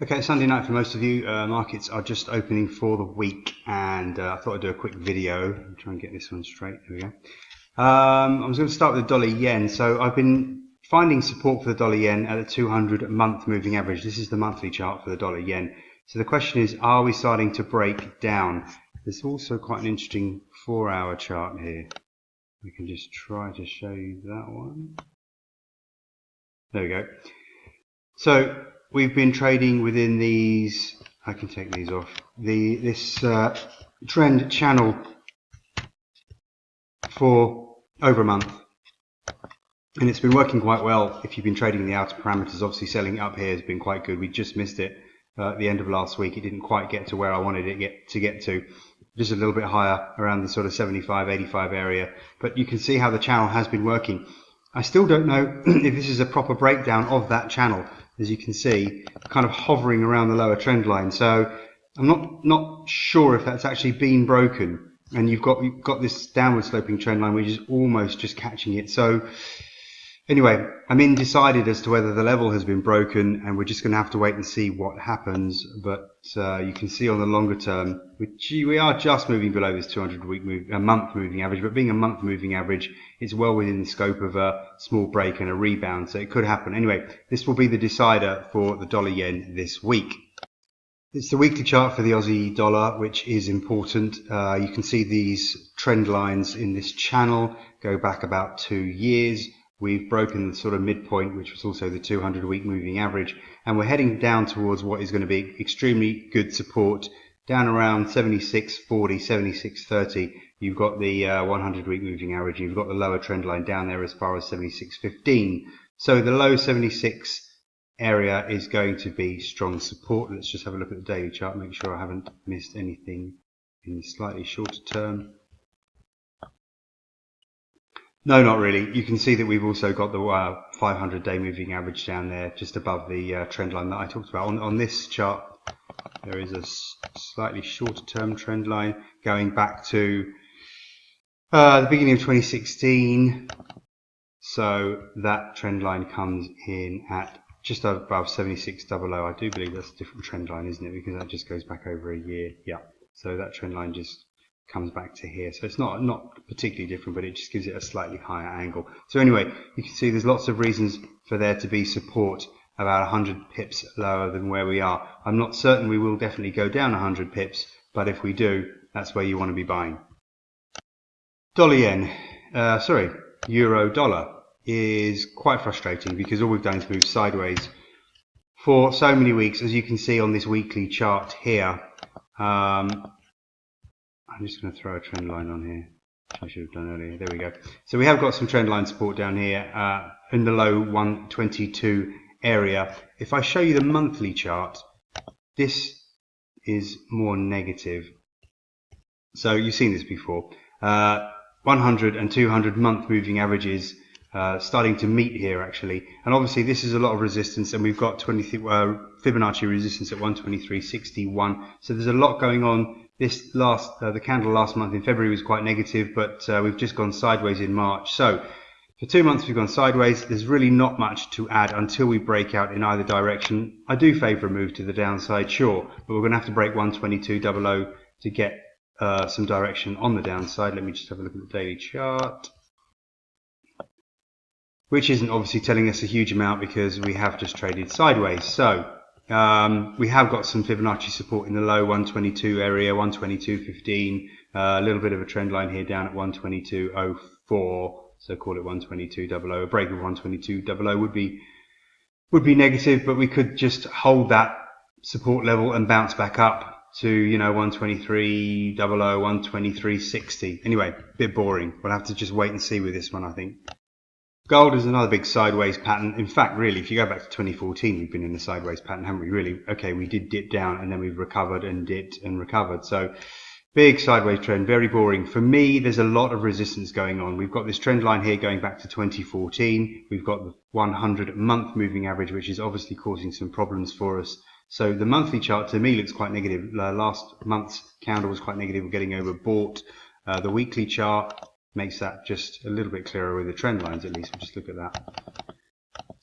Okay, Sunday night for most of you. Markets are just opening for the week, and I thought I'd do a quick video. I'll try and get this one straight. There we go. I was going to start with the dollar yen. So I've been finding support for the dollar yen at the 200-month moving average. This is the monthly chart for the dollar yen. So the question is, are we starting to break down? There's also quite an interesting 4-hour chart here. We can just try to show you that one. There we go. So we've been trading within these, I can take these off, this trend channel for over a month. And it's been working quite well if you've been trading the outer parameters. Obviously selling up here has been quite good. We just missed it at the end of last week. It didn't quite get to where I wanted it to get to. Just a little bit higher around the sort of 75, 85 area. But you can see how the channel has been working. I still don't know if this is a proper breakdown of that channel. As you can see, kind of hovering around the lower trend line. So I'm not sure if that's actually been broken. And you've got this downward sloping trend line which is almost just catching it. So anyway, I'm undecided as to whether the level has been broken, and we're just going to have to wait and see what happens. But you can see on the longer term, we are just moving below this 200-month moving average. But being a month moving average, it's well within the scope of a small break and a rebound, so it could happen. Anyway, this will be the decider for the dollar yen this week. It's the weekly chart for the Aussie dollar, which is important. You can see these trend lines in this channel go back about 2 years. We've broken the sort of midpoint, which was also the 200-week moving average, and we're heading down towards what is going to be extremely good support, down around 76.40, 76.30. You've got the 100-week moving average, and you've got the lower trend line down there as far as 76.15. So the low 76 area is going to be strong support. Let's just have a look at the daily chart, make sure I haven't missed anything in the slightly shorter term. No, not really. You can see that we've also got the 500-day moving average down there, just above the trend line that I talked about. On this chart, there is a slightly shorter term trend line going back to the beginning of 2016. So that trend line comes in at just above 76.00. I do believe that's a different trend line, isn't it? Because that just goes back over a year. Yeah. So that trend line just comes back to here. So it's not particularly different, but it just gives it a slightly higher angle. So anyway, you can see there's lots of reasons for there to be support about 100 pips lower than where we are. I'm not certain we will definitely go down 100 pips, but if we do, that's where you want to be buying. Dollar yen, euro dollar is quite frustrating because all we've done is move sideways for so many weeks, as you can see on this weekly chart here. I'm just going to throw a trend line on here, which I should have done earlier. There we go. So we have got some trend line support down here in the low 122 area. If I show you the monthly chart, this is more negative. So you've seen this before. 100 and 200 month moving averages starting to meet here actually, and obviously this is a lot of resistance, and we've got Fibonacci resistance at 123.61. So there's a lot going on. This the candle last month in February was quite negative, but we've just gone sideways in March. So for 2 months we've gone sideways. There's really not much to add until we break out in either direction. I do favour a move to the downside, sure, but we're going to have to break 122.00 to get some direction on the downside. Let me just have a look at the daily chart, which isn't obviously telling us a huge amount because we have just traded sideways. So we have got some Fibonacci support in the low 122 area, 122.15, a little bit of a trend line here down at 122.04, so call it 122.00. A break of 122.00 would be negative, but we could just hold that support level and bounce back up to 123.00, 123.60. Anyway, a bit boring. We'll have to just wait and see with this one, I think. Gold is another big sideways pattern. In fact, really, if you go back to 2014, we've been in a sideways pattern, haven't we? Really, okay, we did dip down and then we've recovered and dipped and recovered. So big sideways trend, very boring. For me, there's a lot of resistance going on. We've got this trend line here going back to 2014. We've got the 100-month moving average, which is obviously causing some problems for us. So the monthly chart to me looks quite negative. Last month's candle was quite negative. We're getting overbought. The weekly chart makes that just a little bit clearer with the trend lines, at least. We'll just look at that.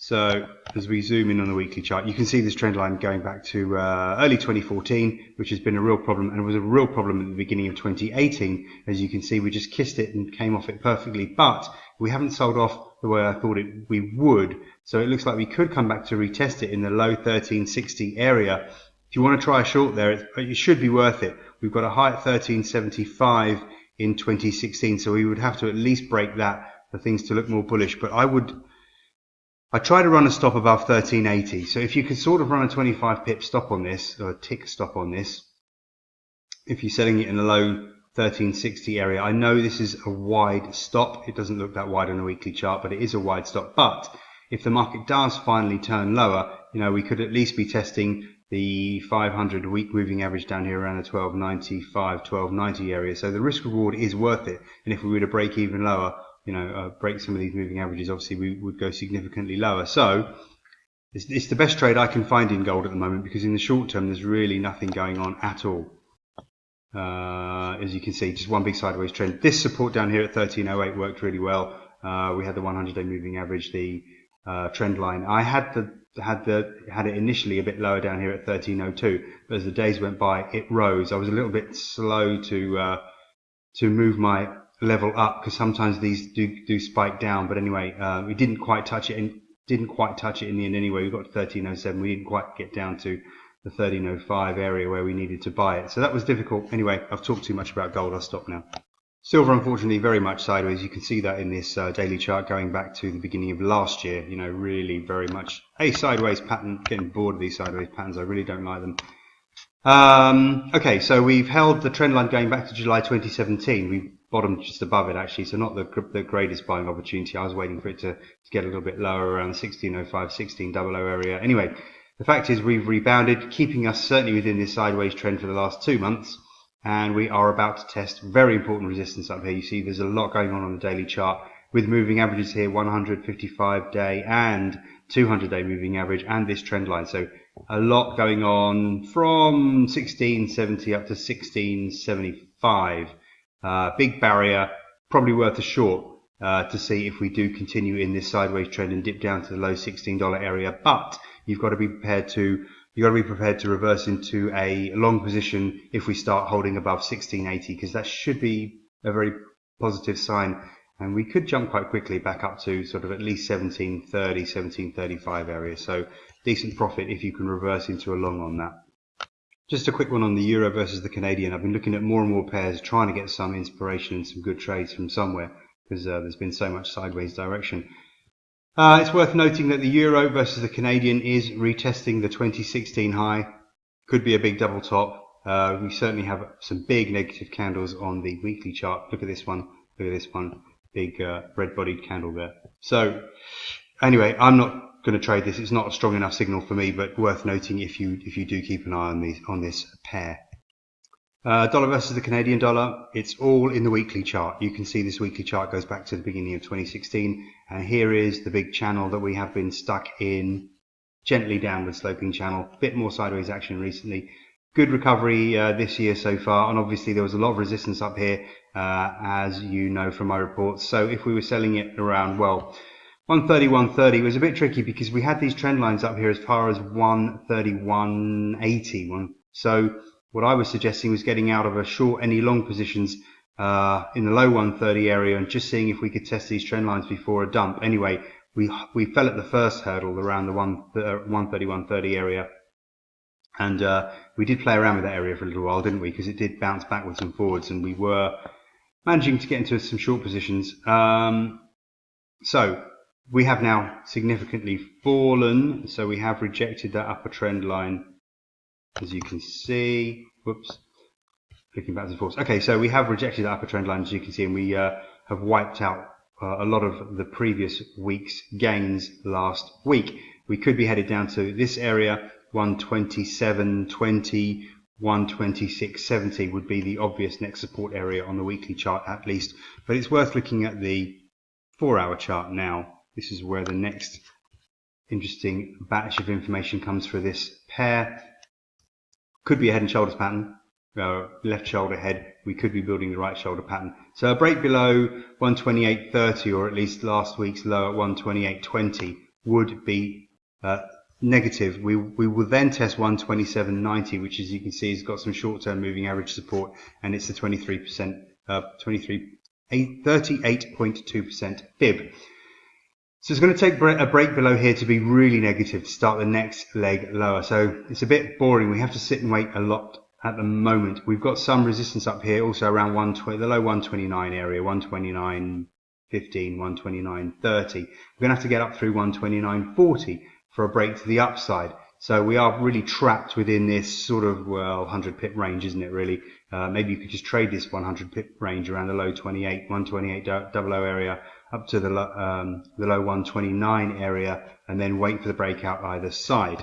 So as we zoom in on the weekly chart, you can see this trend line going back to early 2014, which has been a real problem, and it was a real problem at the beginning of 2018. As you can see, we just kissed it and came off it perfectly, but we haven't sold off the way I thought we would. So it looks like we could come back to retest it in the low 1360 area. If you want to try a short there, it should be worth it. We've got a high at 1375 in 2016, so we would have to at least break that for things to look more bullish. But I try to run a stop above 1380. So if you could sort of run a 25 pip stop on this, or a tick stop on this, if you're selling it in the low 1360 area, I know this is a wide stop. It doesn't look that wide on a weekly chart, but it is a wide stop. But if the market does finally turn lower, you know, we could at least be testing the 500 week moving average down here around the 1295, 1290 area. So the risk reward is worth it. And if we were to break even lower, you know, break some of these moving averages, obviously we would go significantly lower. So it's the best trade I can find in gold at the moment, because in the short term there's really nothing going on at all. As you can see, just one big sideways trend. This support down here at 1308 worked really well. We had the 100-day moving average, the trend line. I had it initially a bit lower down here at 1302, but as the days went by, it rose. I was a little bit slow to move my level up, because sometimes these do spike down. But anyway, we didn't quite touch it, and didn't quite touch it in the end anyway. We got to 1307. We didn't quite get down to the 1305 area where we needed to buy it. So that was difficult. Anyway, I've talked too much about gold. I'll stop now. Silver, unfortunately, very much sideways. You can see that in this daily chart going back to the beginning of last year. You know, really very much a sideways pattern. Getting bored of these sideways patterns. I really don't like them. Okay, so we've held the trend line going back to July 2017. We bottomed just above it, actually, so not the greatest buying opportunity. I was waiting for it to get a little bit lower around 1605, 1600 area. Anyway, the fact is we've rebounded, keeping us certainly within this sideways trend for the last 2 months, and we are about to test very important resistance up here. You see there's a lot going on the daily chart with moving averages here, 155-day and 200-day moving average, and this trend line. So a lot going on from 1670 up to 1675. Big barrier, probably worth a short to see if we do continue in this sideways trend and dip down to the low $16 area. But you've got to be prepared to reverse into a long position if we start holding above 1680, because that should be a very positive sign. And we could jump quite quickly back up to sort of at least 1730, 1735 area. So decent profit if you can reverse into a long on that. Just a quick one on the euro versus the Canadian. I've been looking at more and more pairs, trying to get some inspiration and some good trades from somewhere, because there's been so much sideways direction. It's worth noting that the euro versus the Canadian is retesting the 2016 high. Could be a big double top. We certainly have some big negative candles on the weekly chart. Look at this one. Look at this one. Big red-bodied candle there. So anyway, I'm not going to trade this. It's not a strong enough signal for me, but worth noting if you do keep an eye on this pair. Dollar versus the Canadian dollar. It's all in the weekly chart. You can see this weekly chart goes back to the beginning of 2016, and here is the big channel that we have been stuck in, gently downward sloping channel. A bit more sideways action recently. Good recovery this year so far, and obviously there was a lot of resistance up here, as you know from my reports. So if we were selling it around, well, 130, 130 was a bit tricky, because we had these trend lines up here as far as 130, 180. So what I was suggesting was getting out of a short any long positions in the low 130 area and just seeing if we could test these trend lines before a dump. Anyway, we fell at the first hurdle around the 130, 130 area. And we did play around with that area for a little while, didn't we? Because it did bounce backwards and forwards, and we were managing to get into some short positions. So we have now significantly fallen. So we have rejected that upper trend line, as you can see. Whoops, clicking back and forth. Okay, so we have rejected that upper trend line, as you can see, and we have wiped out a lot of the previous week's gains last week. We could be headed down to this area. 127.20, 126.70 would be the obvious next support area on the weekly chart at least, but it's worth looking at the 4-hour chart now. This is where the next interesting batch of information comes for this pair. Could be a head and shoulders pattern, left shoulder head. We could be building the right shoulder pattern. So a break below 128.30, or at least last week's low at 128.20, would be negative. We will then test 127.90, which, as you can see, has got some short-term moving average support, and it's a 38.2% fib. So it's going to take a break below here to be really negative to start the next leg lower. So it's a bit boring. We have to sit and wait a lot at the moment. We've got some resistance up here, also around 120, the low 129 area, 129.15, 129.30. We're going to have to get up through 129.40 for a break to the upside. So we are really trapped within this sort of, well, 100 pip range, isn't it, really? Maybe you could just trade this 100 pip range around the low 28, 128.00 area up to the low 129 area, and then wait for the breakout either side.